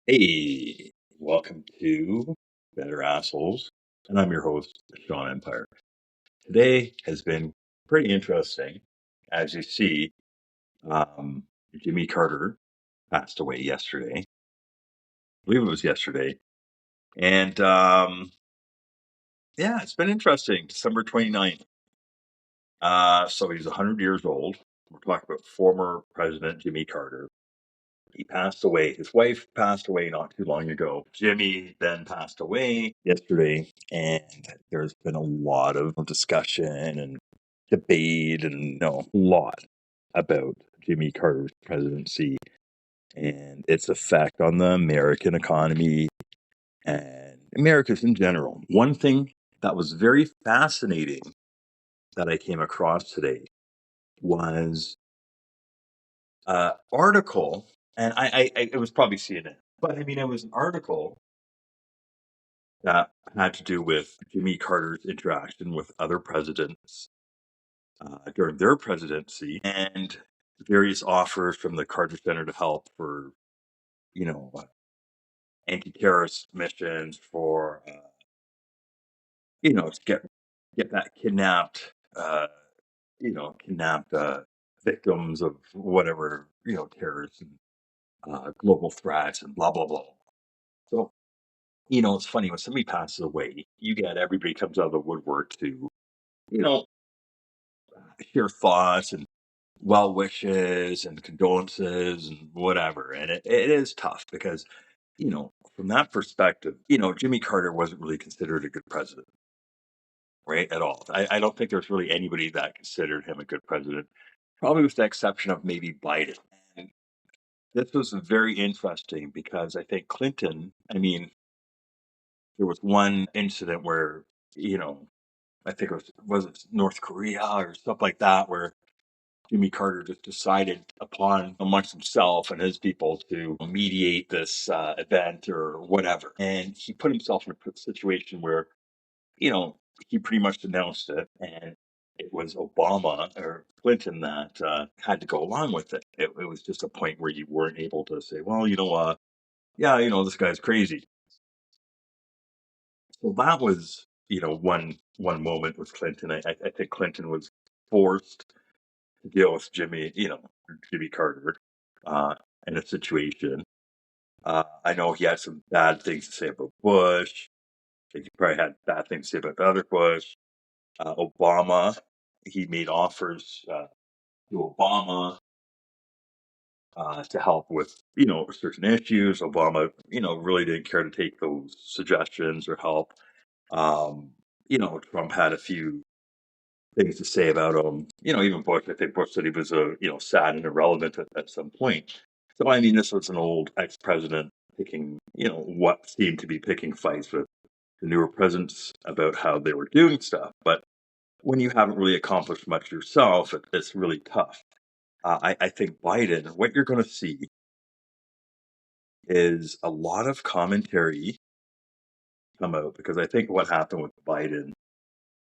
Hey, welcome to Better Assholes, and I'm your host, Sean Empire. Today has been pretty interesting. As you see, um, Jimmy Carter passed away yesterday. I believe it was yesterday. And yeah, it's been interesting. December 29th. So he's 100 years old. We're talking about former President Jimmy Carter. He passed away. His wife passed away not too long ago. Jimmy then passed away yesterday, and there's been a lot of discussion and debate and a lot about Jimmy Carter's presidency and its effect on the American economy and Americans in general. One thing that was very fascinating that I came across today was article, and it was probably CNN, but I mean, it was an article that had to do with Jimmy Carter's interaction with other presidents during their presidency and various offers from the Carter Center to help for, you know, anti-terrorist missions for, to get that kidnapped victims of whatever, terrorists and global threats and blah blah blah. So it's funny when somebody passes away, you get everybody comes out of the woodwork to, you know, share thoughts and well wishes and condolences and whatever. And it is tough because, from that perspective, Jimmy Carter wasn't really considered a good president, right? At all. I don't think there's really anybody that considered him a good president, probably with the exception of maybe Biden. And this was very interesting because I think Clinton, I mean, there was one incident where, you know, I think was it North Korea or stuff like that, where Jimmy Carter just decided upon amongst himself and his people to mediate this event or whatever, and he put himself in a situation where you know he pretty much announced it, and it was Obama or Clinton that had to go along with it. It was just a point where you weren't able to say, well, yeah, this guy's crazy. So that was one moment with Clinton. I think Clinton was forced to deal with Jimmy Carter, uh, in a situation. I know he had some bad things to say about Bush. I think he probably had bad things to say about the other Bush. Obama, he made offers to Obama to help with certain issues. Obama, really didn't care to take those suggestions or help. Um, Trump had a few things to say about him. Even Bush, I think Bush said he was sad and irrelevant at some point. So I mean, this was an old ex-president picking, what seemed to be picking fights with the newer presidents about how they were doing stuff. But when you haven't really accomplished much yourself, it's really tough. I think Biden, what you're going to see is a lot of commentary come out because I think what happened with Biden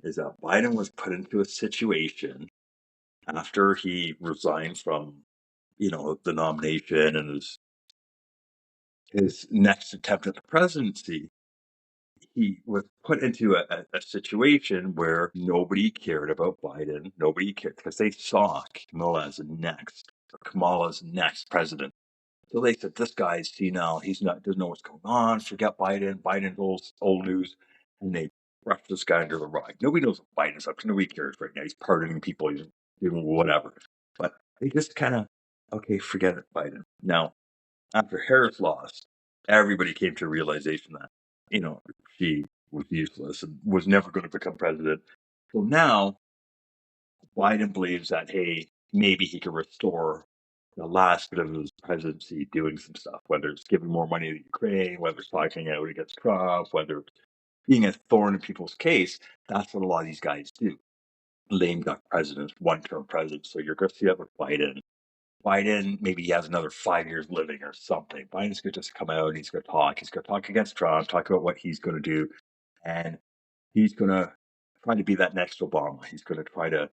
is that Biden was put into a situation after he resigned from, the nomination and his next attempt at the presidency, he was put into a situation where nobody cared about Biden. Nobody cared because they saw Kamala's next president. So they said, this guy's senile. He's not, doesn't know what's going on. Forget Biden. Biden's old news. And they brushed this guy under the rug. Nobody knows what Biden's up to. Nobody cares right now. He's pardoning people. He's doing whatever. But they just kind of, okay, forget it, Biden. Now, after Harris lost, everybody came to a realization that, she was useless and was never going to become president. So now Biden believes that, hey, maybe he can restore the last bit of his presidency doing some stuff, whether it's giving more money to Ukraine, whether it's talking out against Trump, whether it's being a thorn in people's case. That's what a lot of these guys do. Lame duck presidents, one-term presidents. So you're going to see that with Biden. Biden, maybe he has another 5 years living or something. Biden's going to just come out and he's going to talk. He's going to talk against Trump, talk about what he's going to do. And he's going to try to be that next Obama. He's going to try to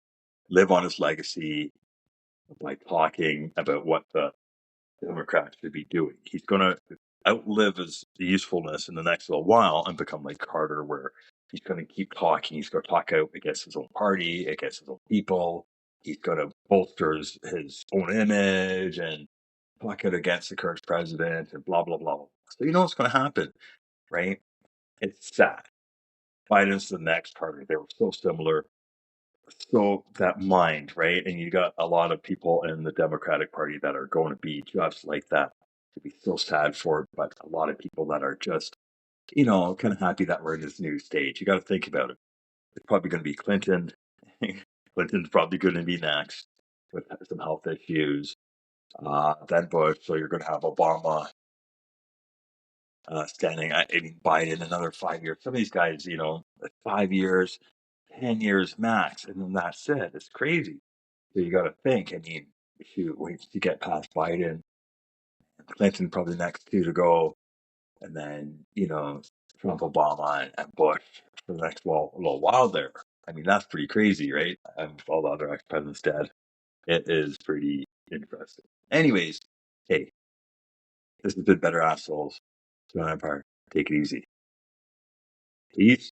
live on his legacy by talking about what the Democrats should be doing. He's going to outlive his usefulness in the next little while and become like Carter, where he's going to keep talking. He's going to talk out against his own party, against his own people. He's going to bolster his own image and talk out against the current president and blah, blah, blah. So you know what's going to happen, right? It's sad. Biden's the next Carter. They were so similar. So that mind, right? And you got a lot of people in the Democratic Party that are going to be just like that. To be so sad for it, but a lot of people that are just, kind of happy that we're in this new stage. You got to think about it. It's probably going to be Clinton. Clinton's probably going to be next with some health issues. Then Bush. So you're going to have Obama standing. I mean, Biden another 5 years. Some of these guys, 5 years, 10 years max, and then that's it. It's crazy. So you got to think. I mean, shoot, wait to get past Biden, Clinton probably the next two to go, and then Trump, Obama, and Bush for the next little while there. I mean, that's pretty crazy, right? And with all the other ex-presidents dead, it is pretty interesting. Anyways, hey, this has been Better Assholes. Empire. Take it easy. Peace.